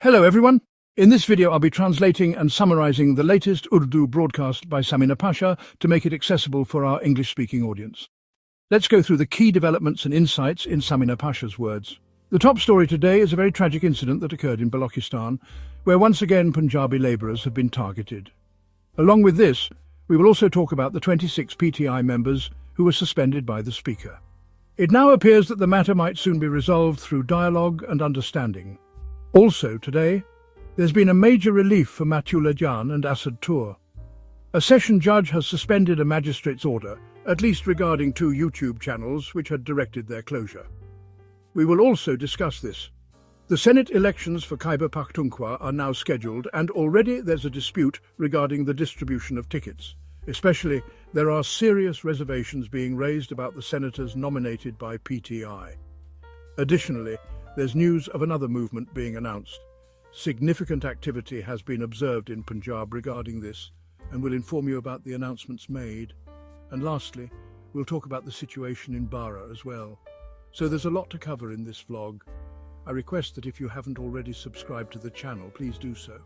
Hello everyone. In this video I'll be translating and summarizing the latest Urdu broadcast by Samina Pasha to make it accessible for our English-speaking audience. Let's go through the key developments and insights in Samina Pasha's words. The top story today is a very tragic incident that occurred in Balochistan, where once again Punjabi labourers have been targeted. Along with this, we will also talk about the 26 PTI members who were suspended by the Speaker. It now appears that the matter might soon be resolved through dialogue and understanding. Also today, there's been a major relief for Matula Jan and Asad Tour. A session judge has suspended a magistrate's order, at least regarding 2 YouTube channels which had directed their closure. We will also discuss this. The Senate elections for Khyber Pakhtunkhwa are now scheduled, and already there's a dispute regarding the distribution of tickets. Especially, there are serious reservations being raised about the senators nominated by PTI. Additionally, there's news of another movement being announced. Significant activity has been observed in Punjab regarding this, and we'll inform you about the announcements made. And lastly, we'll talk about the situation in Bara as well. So there's a lot to cover in this vlog. I request that if you haven't already subscribed to the channel, please do so.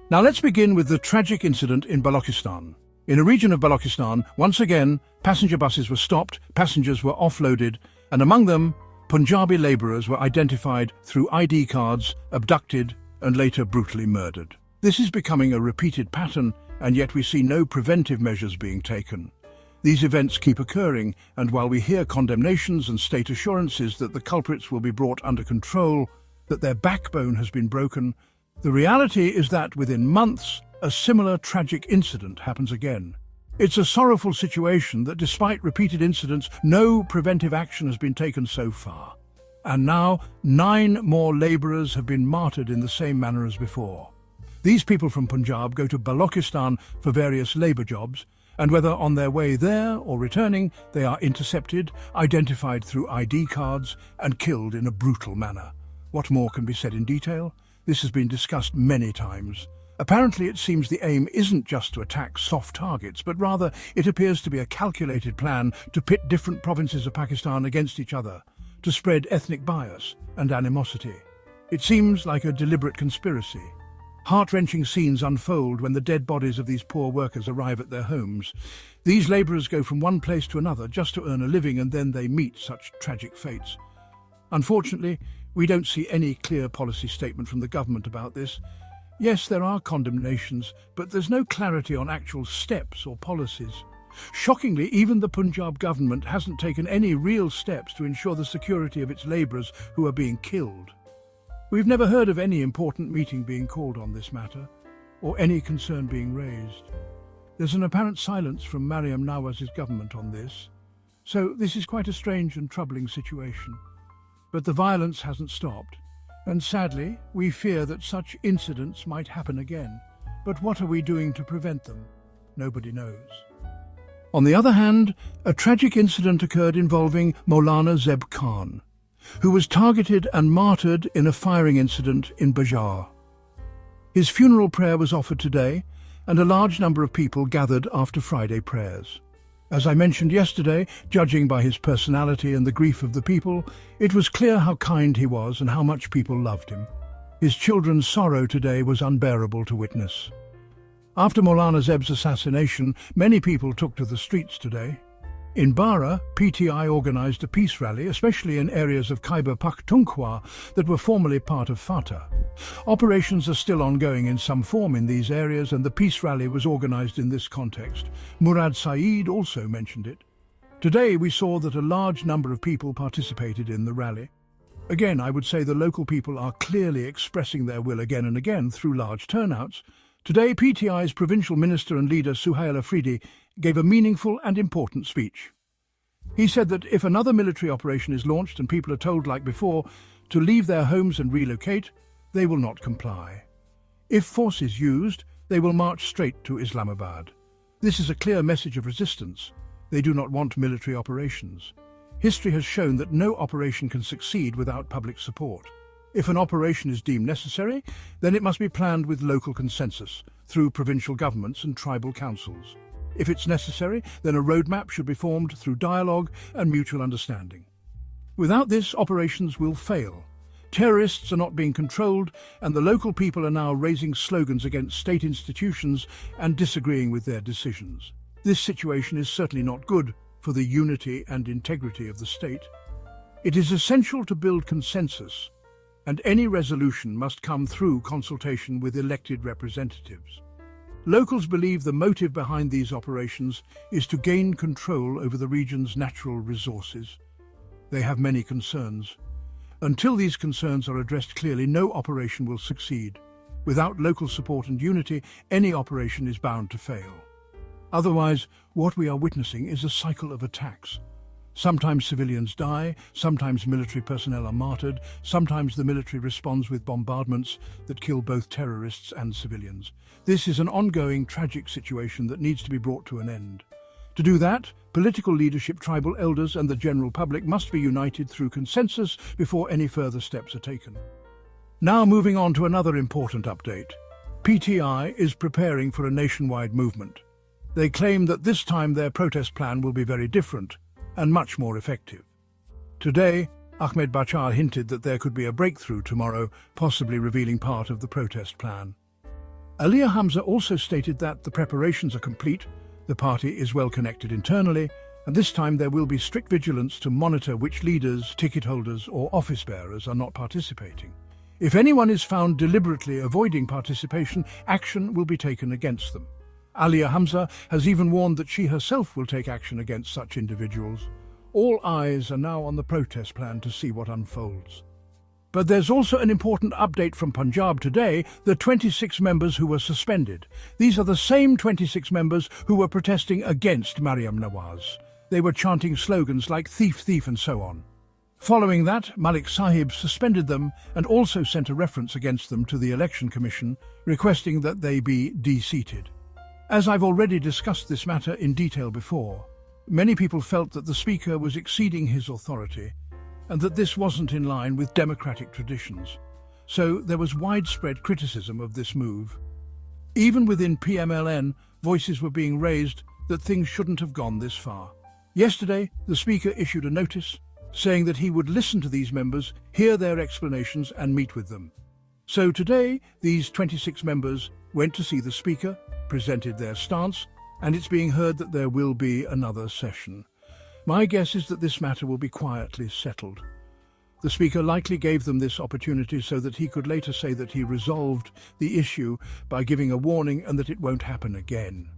Now let's begin with the tragic incident in Balochistan. In a region of Balochistan, once again, passenger buses were stopped, passengers were offloaded, and among them, Punjabi labourers were identified through ID cards, abducted, and later brutally murdered. This is becoming a repeated pattern, and yet we see no preventive measures being taken. These events keep occurring, and while we hear condemnations and state assurances that the culprits will be brought under control, that their backbone has been broken, the reality is that within months, a similar tragic incident happens again. It's a sorrowful situation that despite repeated incidents, no preventive action has been taken so far. And now, 9 more labourers have been martyred in the same manner as before. These people from Punjab go to Balochistan for various labour jobs, and whether on their way there or returning, they are intercepted, identified through ID cards, and killed in a brutal manner. What more can be said in detail? This has been discussed many times. Apparently, it seems the aim isn't just to attack soft targets, but rather it appears to be a calculated plan to pit different provinces of Pakistan against each other, to spread ethnic bias and animosity. It seems like a deliberate conspiracy. Heart-wrenching scenes unfold when the dead bodies of these poor workers arrive at their homes. These labourers go from one place to another just to earn a living, and then they meet such tragic fates. Unfortunately, we don't see any clear policy statement from the government about this. Yes, there are condemnations, but there's no clarity on actual steps or policies. Shockingly, even the Punjab government hasn't taken any real steps to ensure the security of its labourers who are being killed. We've never heard of any important meeting being called on this matter, or any concern being raised. There's an apparent silence from Maryam Nawaz's government on this, so this is quite a strange and troubling situation. But the violence hasn't stopped. And sadly, we fear that such incidents might happen again. But what are we doing to prevent them? Nobody knows. On the other hand, a tragic incident occurred involving Maulana Zeb Khan, who was targeted and martyred in a firing incident in Bajar. His funeral prayer was offered today, and a large number of people gathered after Friday prayers. As I mentioned yesterday, judging by his personality and the grief of the people, it was clear how kind he was and how much people loved him. His children's sorrow today was unbearable to witness. After Maulana Zeb's assassination, many people took to the streets today. In Bara, PTI organised a peace rally, especially in areas of Khyber Pakhtunkhwa that were formerly part of Fatah. Operations are still ongoing in some form in these areas, and the peace rally was organised in this context. Murad Saeed also mentioned it. Today we saw that a large number of people participated in the rally. Again, I would say the local people are clearly expressing their will again and again through large turnouts. Today, PTI's provincial minister and leader Suhail Afridi gave a meaningful and important speech. He said that if another military operation is launched and people are told, like before, to leave their homes and relocate, they will not comply. If force is used, they will march straight to Islamabad. This is a clear message of resistance. They do not want military operations. History has shown that no operation can succeed without public support. If an operation is deemed necessary, then it must be planned with local consensus, through provincial governments and tribal councils. If it's necessary, then a roadmap should be formed through dialogue and mutual understanding. Without this, operations will fail, Terrorists are not being controlled, and the local people are now raising slogans against state institutions and disagreeing with their decisions. This situation is certainly not good for the unity and integrity of the state. It is essential to build consensus, and any resolution must come through consultation with elected representatives. Locals believe the motive behind these operations is to gain control over the region's natural resources. They have many concerns. Until these concerns are addressed clearly, no operation will succeed. Without local support and unity, any operation is bound to fail. Otherwise, what we are witnessing is a cycle of attacks. Sometimes civilians die, sometimes military personnel are martyred, sometimes the military responds with bombardments that kill both terrorists and civilians. This is an ongoing, tragic situation that needs to be brought to an end. To do that, political leadership, tribal elders and the general public must be united through consensus before any further steps are taken. Now moving on to another important update. PTI is preparing for a nationwide movement. They claim that this time their protest plan will be very different and much more effective. Today, Ahmed Bachar hinted that there could be a breakthrough tomorrow, possibly revealing part of the protest plan. Aliyah Hamza also stated that the preparations are complete, the party is well connected internally, and this time there will be strict vigilance to monitor which leaders, ticket holders or office bearers are not participating. If anyone is found deliberately avoiding participation, action will be taken against them. Aliyah Hamza has even warned that she herself will take action against such individuals. All eyes are now on the protest plan to see what unfolds. But there's also an important update from Punjab today, the 26 members who were suspended. These are the same 26 members who were protesting against Maryam Nawaz. They were chanting slogans like "thief, thief" and so on. Following that, Malik Sahib suspended them and also sent a reference against them to the Election Commission, requesting that they be de-seated. As I've already discussed this matter in detail before, many people felt that the Speaker was exceeding his authority and that this wasn't in line with democratic traditions. So there was widespread criticism of this move. Even within PMLN, voices were being raised that things shouldn't have gone this far. Yesterday, the Speaker issued a notice saying that he would listen to these members, hear their explanations and meet with them. So today, these 26 members went to see the Speaker, presented their stance, and it's being heard that there will be another session. My guess is that this matter will be quietly settled. The Speaker likely gave them this opportunity so that he could later say that he resolved the issue by giving a warning and that it won't happen again.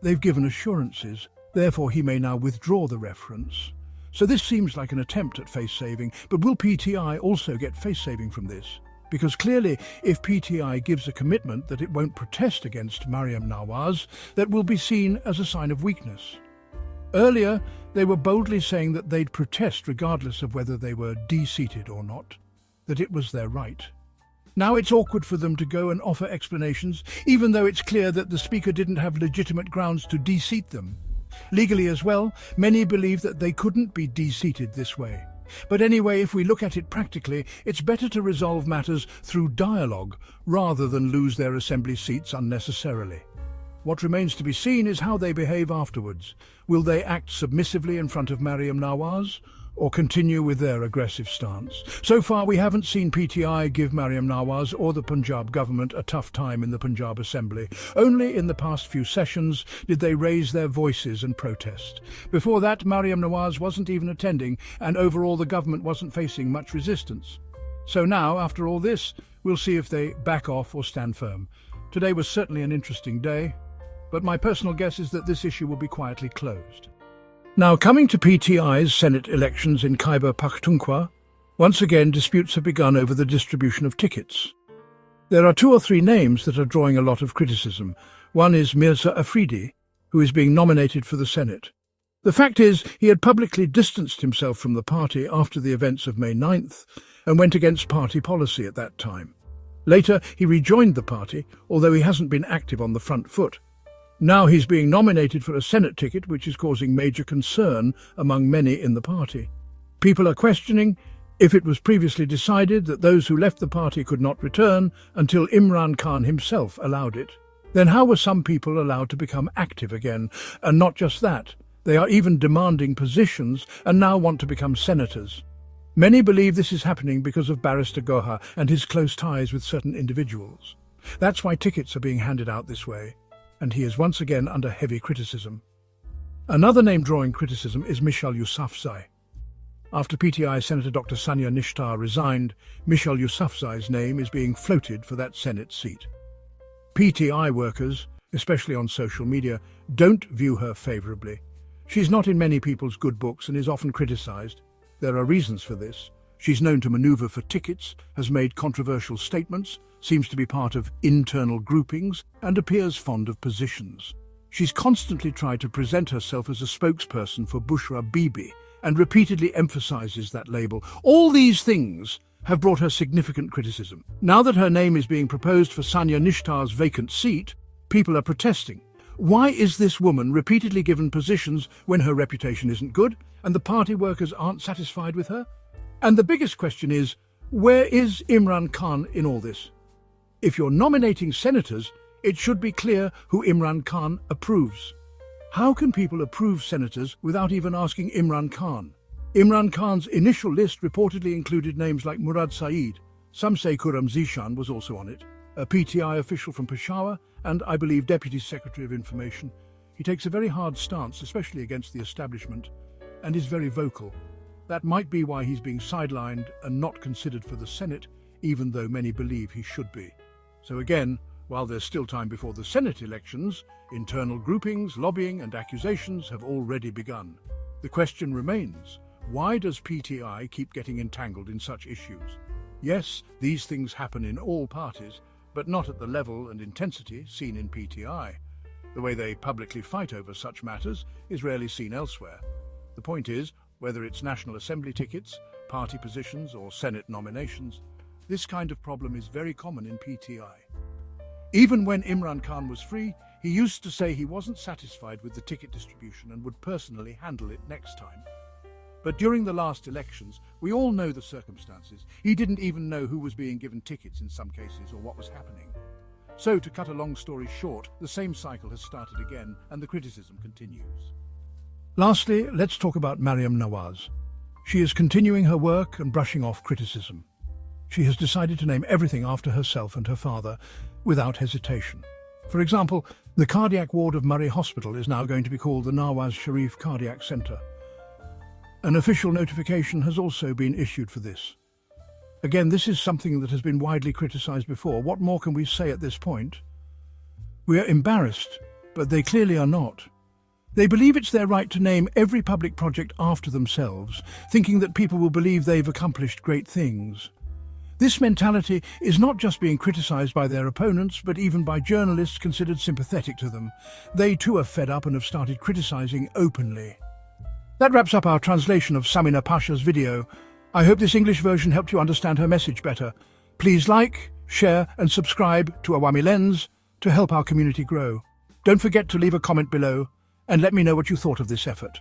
They've given assurances, therefore he may now withdraw the reference. So this seems like an attempt at face-saving, but will PTI also get face-saving from this? Because clearly, if PTI gives a commitment that it won't protest against Maryam Nawaz, that will be seen as a sign of weakness. Earlier, they were boldly saying that they'd protest regardless of whether they were de-seated or not, that it was their right. Now it's awkward for them to go and offer explanations, even though it's clear that the Speaker didn't have legitimate grounds to de-seat them. Legally as well, many believe that they couldn't be de-seated this way. But anyway, if we look at it practically, it's better to resolve matters through dialogue rather than lose their assembly seats unnecessarily. What remains to be seen is how they behave afterwards. Will they act submissively in front of Maryam Nawaz, or continue with their aggressive stance? So far, we haven't seen PTI give Maryam Nawaz or the Punjab government a tough time in the Punjab Assembly. Only in the past few sessions did they raise their voices and protest. Before that, Maryam Nawaz wasn't even attending, and overall the government wasn't facing much resistance. So now, after all this, we'll see if they back off or stand firm. Today was certainly an interesting day, but my personal guess is that this issue will be quietly closed. Now, coming to PTI's Senate elections in Khyber Pakhtunkhwa, once again disputes have begun over the distribution of tickets. There are 2 or 3 names that are drawing a lot of criticism. One is Mirza Afridi, who is being nominated for the Senate. The fact is, he had publicly distanced himself from the party after the events of May 9th and went against party policy at that time. Later, he rejoined the party, although he hasn't been active on the front foot. Now he's being nominated for a Senate ticket, which is causing major concern among many in the party. People are questioning if it was previously decided that those who left the party could not return until Imran Khan himself allowed it. Then how were some people allowed to become active again? And not just that, they are even demanding positions and now want to become senators. Many believe this is happening because of Barrister Goha and his close ties with certain individuals. That's why tickets are being handed out this way, and he is once again under heavy criticism. Another name drawing criticism is Michal Yousafzai. After PTI Senator Dr. Sania Nishtar resigned, Michal Yousafzai's name is being floated for that Senate seat. PTI workers, especially on social media, don't view her favourably. She's not in many people's good books and is often criticised. There are reasons for this. She's known to manoeuvre for tickets, has made controversial statements, seems to be part of internal groupings, and appears fond of positions. She's constantly tried to present herself as a spokesperson for Bushra Bibi and repeatedly emphasises that label. All these things have brought her significant criticism. Now that her name is being proposed for Sania Nishtar's vacant seat, people are protesting. Why is this woman repeatedly given positions when her reputation isn't good and the party workers aren't satisfied with her? And the biggest question is, where is Imran Khan in all this? If you're nominating senators, it should be clear who Imran Khan approves. How can people approve senators without even asking Imran Khan? Imran Khan's initial list reportedly included names like Murad Saeed. Some say Khurram Zishan was also on it, a PTI official from Peshawar and, I believe, Deputy Secretary of Information. He takes a very hard stance, especially against the establishment, and is very vocal. That might be why he's being sidelined and not considered for the Senate, even though many believe he should be. So again, while there's still time before the Senate elections, internal groupings, lobbying and accusations have already begun. The question remains, why does PTI keep getting entangled in such issues? Yes, these things happen in all parties, but not at the level and intensity seen in PTI. The way they publicly fight over such matters is rarely seen elsewhere. The point is, whether it's National Assembly tickets, party positions or Senate nominations, this kind of problem is very common in PTI. Even when Imran Khan was free, he used to say he wasn't satisfied with the ticket distribution and would personally handle it next time. But during the last elections, we all know the circumstances. He didn't even know who was being given tickets in some cases or what was happening. So, to cut a long story short, the same cycle has started again and the criticism continues. Lastly, let's talk about Mariam Nawaz. She is continuing her work and brushing off criticism. She has decided to name everything after herself and her father without hesitation. For example, the cardiac ward of Murray Hospital is now going to be called the Nawaz Sharif Cardiac Centre. An official notification has also been issued for this. Again, this is something that has been widely criticised before. What more can we say at this point? We are embarrassed, but they clearly are not. They believe it's their right to name every public project after themselves, thinking that people will believe they've accomplished great things. This mentality is not just being criticised by their opponents, but even by journalists considered sympathetic to them. They too are fed up and have started criticising openly. That wraps up our translation of Samina Pasha's video. I hope this English version helped you understand her message better. Please like, share and subscribe to Awami Lens to help our community grow. Don't forget to leave a comment below and let me know what you thought of this effort.